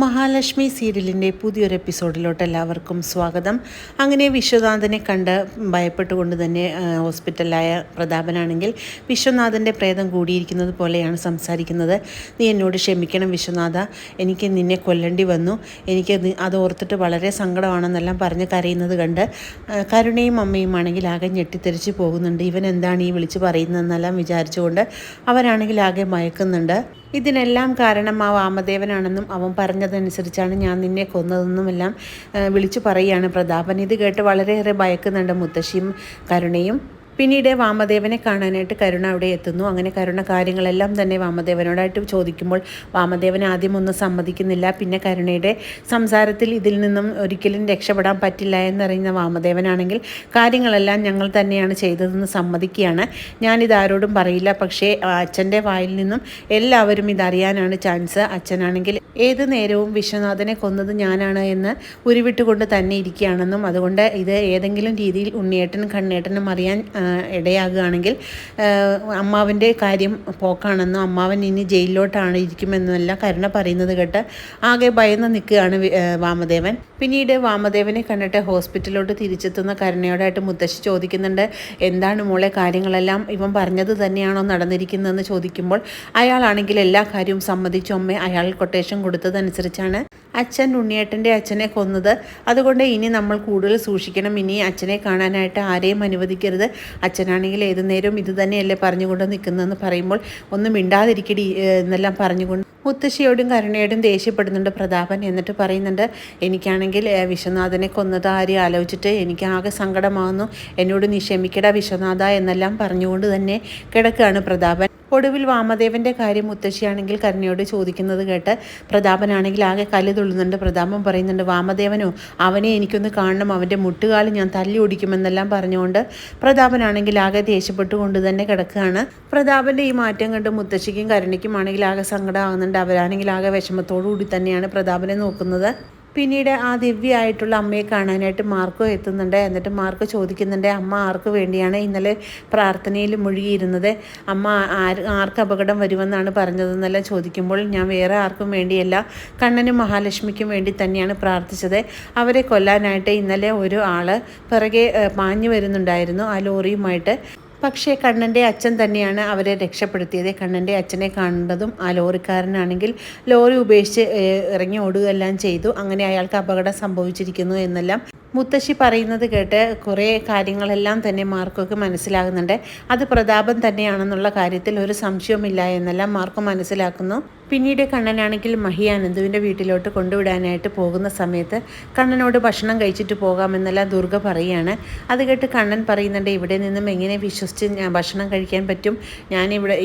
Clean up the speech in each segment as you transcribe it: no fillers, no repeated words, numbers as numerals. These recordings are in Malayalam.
മഹാലക്ഷ്മി സീരിയലിൻ്റെ പുതിയൊരു എപ്പിസോഡിലോട്ട് എല്ലാവർക്കും സ്വാഗതം. അങ്ങനെ വിശ്വനാഥനെ കണ്ട് ഭയപ്പെട്ടുകൊണ്ട് തന്നെ ഹോസ്പിറ്റലിലായ പ്രതാപനാണെങ്കിൽ വിശ്വനാഥൻ്റെ പ്രേതം കൂടിയിരിക്കുന്നത് പോലെയാണ് സംസാരിക്കുന്നത്. നീ എന്നോട് ക്ഷമിക്കണം വിശ്വനാഥ, എനിക്ക് നിന്നെ കൊല്ലേണ്ടി വന്നു, എനിക്ക് അത് ഓർത്തിട്ട് വളരെ സങ്കടമാണെന്നെല്ലാം പറഞ്ഞ് കരയുന്നത് കണ്ട് കരുണയും അമ്മയും ആണെങ്കിൽ ആകെ ഞെട്ടിത്തെറിച്ച് പോകുന്നുണ്ട്. ഇവൻ എന്താണ് ഈ വിളിച്ച് പറയുന്നതെന്നെല്ലാം വിചാരിച്ചുകൊണ്ട് അവരാണെങ്കിൽ ആകെ മയക്കുന്നുണ്ട്. ഇതിനെല്ലാം കാരണം ആ വാമദേവനാണെന്നും അവൻ പറഞ്ഞതനുസരിച്ചാണ് ഞാൻ നിന്നെ കൊന്നതെന്നുമെല്ലാം വിളിച്ചു പറയുകയാണ് പ്രതാപൻ. ഇത് കേട്ട് വളരെയേറെ ഭയക്കുന്നുണ്ട് മുത്തശ്ശിയും കരുണയും. പിന്നീട് വാമദേവനെ കാണാനായിട്ട് കരുണ അവിടെ എത്തുന്നു. അങ്ങനെ കരുണ കാര്യങ്ങളെല്ലാം തന്നെ വാമദേവനോടായിട്ട് ചോദിക്കുമ്പോൾ വാമദേവൻ ആദ്യം ഒന്നും സമ്മതിക്കുന്നില്ല. പിന്നെ കരുണയുടെ സംസാരത്തിൽ ഇതിൽ നിന്നും ഒരിക്കലും രക്ഷപ്പെടാൻ പറ്റില്ല എന്നറിയുന്ന വാമദേവനാണെങ്കിൽ കാര്യങ്ങളെല്ലാം ഞങ്ങൾ തന്നെയാണ് ചെയ്തതെന്ന് സമ്മതിക്കുകയാണ്. ഞാനിതാരോടും പറയില്ല, പക്ഷേ അച്ഛൻ്റെ വായിൽ നിന്നും എല്ലാവരും ഇതറിയാനാണ് ചാൻസ്. അച്ഛനാണെങ്കിൽ ഏത് നേരവും വിശ്വനാഥനെ കൊന്നത് ഞാനാണ് എന്ന് ഉരുവിട്ടുകൊണ്ട് തന്നെ ഇരിക്കുകയാണെന്നും അതുകൊണ്ട് ഇത് ഏതെങ്കിലും രീതിയിൽ ഉണ്ണിയേട്ടനും കണ്ണേട്ടനും അറിയാൻ ഇടയാകുകയാണെങ്കിൽ അമ്മാവൻ്റെ കാര്യം പോക്കാണെന്നും അമ്മാവൻ ഇനി ജയിലിലോട്ടാണ് ഇരിക്കുമെന്നെല്ലാം കരുണ പറയുന്നത് കേട്ട് ആകെ ഭയന്ന് നിൽക്കുകയാണ് വാമദേവൻ. പിന്നീട് വാമദേവനെ കണ്ടിട്ട് ഹോസ്പിറ്റലിലോട്ട് തിരിച്ചെത്തുന്ന കരുണയോടായിട്ട് മുത്തശ്ശി ചോദിക്കുന്നുണ്ട്, എന്താണ് മോളെ കാര്യങ്ങളെല്ലാം ഇവൻ പറഞ്ഞത് തന്നെയാണോ നടന്നിരിക്കുന്നതെന്ന് ചോദിക്കുമ്പോൾ അയാളാണെങ്കിൽ എല്ലാ കാര്യവും സമ്മതിച്ചു അമ്മേ, അയാൾ കൊട്ടേഷൻ കൊടുത്തതനുസരിച്ചാണ് അച്ഛൻ ഉണ്ണിയേട്ടൻ്റെ അച്ഛനെ കൊന്നത്, അതുകൊണ്ട് ഇനി നമ്മൾ കൂടുതൽ സൂക്ഷിക്കണം, ഇനി അച്ഛനെ കാണാനായിട്ട് ആരെയും അനുവദിക്കരുത്, അച്ഛനാണെങ്കിൽ ഏതു നേരവും ഇത് തന്നെയല്ലേ പറഞ്ഞുകൊണ്ട് നിൽക്കുന്നതെന്ന് പറയുമ്പോൾ ഒന്നും മിണ്ടാതിരിക്കടി എന്നെല്ലാം പറഞ്ഞുകൊണ്ട് മുത്തശ്ശിയോടും കരുണയോടും ദേഷ്യപ്പെടുന്നുണ്ട് പ്രതാപൻ. എന്നിട്ട് പറയുന്നുണ്ട്, എനിക്കാണെങ്കിൽ വിശ്വനാഥനെ കൊന്നത് ആരെയും ആലോചിച്ചിട്ട് എനിക്ക് ആകെ സങ്കടമാകുന്നു, എന്നോട് നീ ക്ഷമിക്കട വിശ്വനാഥ എന്നെല്ലാം പറഞ്ഞുകൊണ്ട് തന്നെ കിടക്കുകയാണ് പ്രതാപൻ. ഒടുവിൽ വാമദേവൻ്റെ കാര്യം മുത്തശ്ശിയാണെങ്കിൽ കരുണയോട് ചോദിക്കുന്നത് കേട്ട് പ്രതാപനാണെങ്കിൽ ആകെ കല്ല് തുള്ളുന്നുണ്ട്. പ്രതാപൻ പറയുന്നുണ്ട്, വാമദേവനോ, അവനെ എനിക്കൊന്ന് കാണണം, അവൻ്റെ മുട്ടുകാല് ഞാൻ തല്ലി ഓടിക്കുമെന്നെല്ലാം പറഞ്ഞുകൊണ്ട് പ്രതാപനാണെങ്കിൽ ആകെ ദേഷ്യപ്പെട്ടുകൊണ്ട് തന്നെ കിടക്കുകയാണ്. പ്രതാപൻ്റെ ഈ മാറ്റം കണ്ട് മുത്തശ്ശിക്കും കരുണയ്ക്കും ആണെങ്കിൽ ആകെ സങ്കടമാകുന്നുണ്ട്. അവരാണെങ്കിൽ ആകെ വിഷമത്തോടു കൂടി തന്നെയാണ് പ്രതാപനെ നോക്കുന്നത്. പിന്നീട് ആ ദിവ്യയായിട്ടുള്ള അമ്മയെ കാണാനായിട്ട് മാർക്കോ എത്തുന്നുണ്ട്. എന്നിട്ട് മാർക്കോ ചോദിക്കുന്നുണ്ട്, അമ്മ ആർക്ക് വേണ്ടിയാണ് ഇന്നലെ പ്രാർത്ഥനയിൽ മുഴുകിയിരുന്നത്, അമ്മ ആർക്ക് അപകടം വരുമെന്നാണ് പറഞ്ഞതെന്നെല്ലാം ചോദിക്കുമ്പോൾ ഞാൻ വേറെ ആർക്കും വേണ്ടിയല്ല, കണ്ണനും മഹാലക്ഷ്മിക്കും വേണ്ടി തന്നെയാണ് പ്രാർത്ഥിച്ചത്. അവരെ കൊല്ലാനായിട്ട് ഇന്നലെ ഒരു ആൾ പിറകെ പാഞ്ഞു വരുന്നുണ്ടായിരുന്നു ആ ലോറിയുമായിട്ട്. പക്ഷേ കണ്ണൻ്റെ അച്ഛൻ തന്നെയാണ് അവരെ രക്ഷപ്പെടുത്തിയത്. കണ്ണൻ്റെ അച്ഛനെ കണ്ടതും ആ ലോറിക്കാരനാണെങ്കിൽ ലോറി ഉപേക്ഷിച്ച് ഇറങ്ങി ഓടുകയെല്ലാം ചെയ്തു. അങ്ങനെ അയാൾക്ക് അപകടം സംഭവിച്ചിരിക്കുന്നു എന്നെല്ലാം മുത്തശ്ശി പറയുന്നത് കേട്ട് കുറേ കാര്യങ്ങളെല്ലാം തന്നെ മാർക്കൊക്കെ മനസ്സിലാകുന്നുണ്ട്. അത് പ്രതാപൻ തന്നെയാണെന്നുള്ള കാര്യത്തിൽ ഒരു സംശയവുമില്ല എന്നെല്ലാം മാർക്ക് മനസ്സിലാക്കുന്നു. പിന്നീട് കണ്ണനാണെങ്കിൽ മഹിയാനന്ദുവിൻ്റെ വീട്ടിലോട്ട് കൊണ്ടുവിടാനായിട്ട് പോകുന്ന സമയത്ത് കണ്ണനോട് ഭക്ഷണം കഴിച്ചിട്ട് പോകാമെന്നെല്ലാം ദുർഗ പറയുകയാണ്. അത് കേട്ട് കണ്ണൻ പറയുന്നുണ്ട്, ഇവിടെ നിന്നും എങ്ങനെ വിശ്വസിച്ച് ഞാൻ ഭക്ഷണം കഴിക്കാൻ പറ്റും,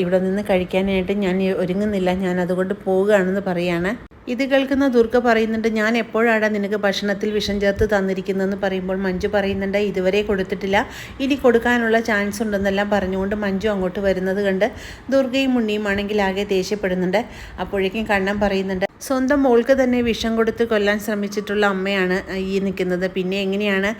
ഇവിടെ നിന്ന് കഴിക്കാനായിട്ട് ഞാൻ ഒരുങ്ങുന്നില്ല, ഞാൻ അതുകൊണ്ട് പോവുകയാണെന്ന് പറയുകയാണ്. ഇത് കേൾക്കുന്ന ദുർഗ പറയുന്നുണ്ട്, ഞാൻ എപ്പോഴാണ് നിനക്ക് ഭക്ഷണത്തിൽ വിഷം ചേർത്ത് തന്നിരിക്കുന്നതെന്ന് പറയുമ്പോൾ മഞ്ജു പറയുന്നുണ്ട്, ഇതുവരെ കൊടുത്തിട്ടില്ല, ഇനി കൊടുക്കാനുള്ള ചാൻസ് ഉണ്ടെന്നെല്ലാം പറഞ്ഞുകൊണ്ട് മഞ്ജു അങ്ങോട്ട് വരുന്നത് കണ്ട് ദുർഗയും ഉണ്ണിയും ആണെങ്കിൽ ആകെ ദേഷ്യപ്പെടുന്നുണ്ട്. അപ്പോഴേക്കും കണ്ണൻ പറയുന്നുണ്ട്, സ്വന്തം മോൾക്ക് തന്നെ വിഷം കൊടുത്ത് കൊല്ലാൻ ശ്രമിച്ചിട്ടുള്ള അമ്മയാണ് ഈ നിൽക്കുന്നത്, പിന്നെ എങ്ങനെയാണ്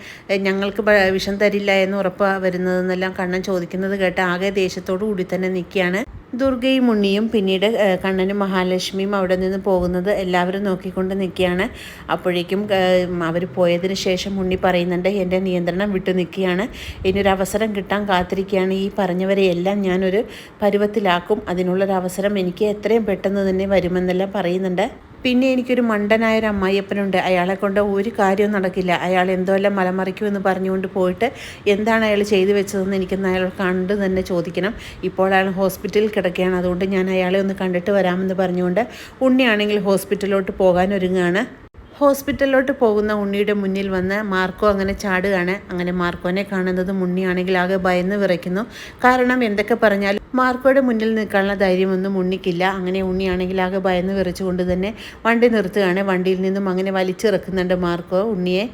ഞങ്ങൾക്ക് വിഷം തരില്ല എന്ന് ഉറപ്പ് വരുന്നതെന്നെല്ലാം കണ്ണൻ ചോദിക്കുന്നത് കേട്ട് ആകെ ദേഷ്യത്തോടു കൂടി തന്നെ നിൽക്കുകയാണ് ദുർഗയും ഉണ്ണിയും. പിന്നീട് കണ്ണനും മഹാലക്ഷ്മിയും അവിടെ നിന്ന് പോകുന്നത് എല്ലാവരും നോക്കിക്കൊണ്ട് നിൽക്കുകയാണ്. അപ്പോഴേക്കും അവർ പോയതിന് ശേഷം ഉണ്ണി പറയുന്നുണ്ട്, എൻ്റെ നിയന്ത്രണം വിട്ടു നിൽക്കുകയാണ്, ഇനിയൊരവസരം കിട്ടാൻ കാത്തിരിക്കുകയാണ്, ഈ പറഞ്ഞവരെയെല്ലാം ഞാനൊരു പരുവത്തിലാക്കും, അതിനുള്ളൊരവസരം എനിക്ക് എത്രയും പെട്ടെന്ന് തന്നെ വരുമെന്നെല്ലാം പറയുന്നുണ്ട്. പിന്നെ എനിക്കൊരു മണ്ടനായൊരു അമ്മായിയപ്പനുണ്ട്, അയാളെ കൊണ്ട് ഒരു കാര്യവും നടക്കില്ല, അയാൾ എന്തോല്ലാം മലമറിക്കുമെന്ന് പറഞ്ഞുകൊണ്ട് പോയിട്ട് എന്താണ് അയാൾ ചെയ്തു വെച്ചതെന്ന് എനിക്കൊന്ന് അയാൾ കണ്ട് തന്നെ ചോദിക്കണം, ഇപ്പോൾ അയാൾ ഹോസ്പിറ്റലിൽ കിടക്കുകയാണ്, അതുകൊണ്ട് ഞാൻ അയാളെ ഒന്ന് കണ്ടിട്ട് വരാമെന്ന് പറഞ്ഞുകൊണ്ട് ഉണ്ണിയാണെങ്കിൽ ഹോസ്പിറ്റലിലോട്ട് പോകാൻ ഒരുങ്ങുകയാണ്. ഹോസ്പിറ്റലിലോട്ട് പോകുന്ന ഉണ്ണിയുടെ മുന്നിൽ വന്ന് മാർക്കോ അങ്ങനെ ചാടുകയാണ്. അങ്ങനെ മാർക്കോനെ കാണുന്നത് ഉണ്ണിയാണെങ്കിൽ ആകെ ഭയന്ന് വിറയ്ക്കുന്നു. കാരണം എന്തൊക്കെ പറഞ്ഞാലും മാർക്കോയുടെ മുന്നിൽ നിൽക്കാനുള്ള ധൈര്യമൊന്നും ഉണ്ണിക്കില്ല. അങ്ങനെ ഉണ്ണിയാണെങ്കിൽ ആകെ ഭയന്ന് വിറച്ചുകൊണ്ട് തന്നെ വണ്ടി നിർത്തുകയാണ്. വണ്ടിയിൽ നിന്നും അങ്ങനെ വലിച്ചിറക്കുന്നുണ്ട് മാർക്കോ ഉണ്ണിയെ.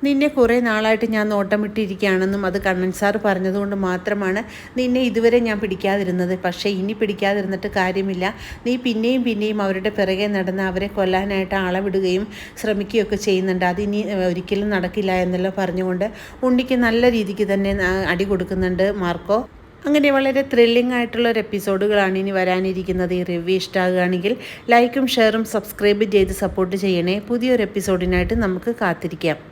നിന്നെ കുറേ നാളായിട്ട് ഞാൻ നോട്ടമിട്ടിരിക്കുകയാണെന്നും അത് കണ്ണൻ സാർ പറഞ്ഞതുകൊണ്ട് മാത്രമാണ് നിന്നെ ഇതുവരെ ഞാൻ പിടിക്കാതിരുന്നത്, പക്ഷേ ഇനി പിടിക്കാതിരുന്നിട്ട് കാര്യമില്ല, നീ പിന്നെയും പിന്നെയും അവരുടെ പിറകെ നടന്ന് അവരെ കൊല്ലാനായിട്ട് ആളെ വിടുകയും ശ്രമിക്കുകയൊക്കെ ചെയ്യുന്നുണ്ട്, അതിനി ഒരിക്കലും നടക്കില്ല എന്നെല്ലാം പറഞ്ഞുകൊണ്ട് ഉണ്ണിക്ക് നല്ല രീതിക്ക് തന്നെ അടി കൊടുക്കുന്നുണ്ട് മാർക്കോ. അങ്ങനെ വളരെ ത്രില്ലിംഗ് ആയിട്ടുള്ള ഒരു എപ്പിസോഡുകളാണ് ഇനി വരാനിരിക്കുന്നത്. ഈ റിവ്യൂ ഇഷ്ടമാകുകയാണെങ്കിൽ ലൈക്കും ഷെയറും സബ്സ്ക്രൈബ് ചെയ്ത് സപ്പോർട്ട് ചെയ്യണേ. പുതിയൊരു എപ്പിസോഡിനായിട്ട് നമുക്ക് കാത്തിരിക്കാം.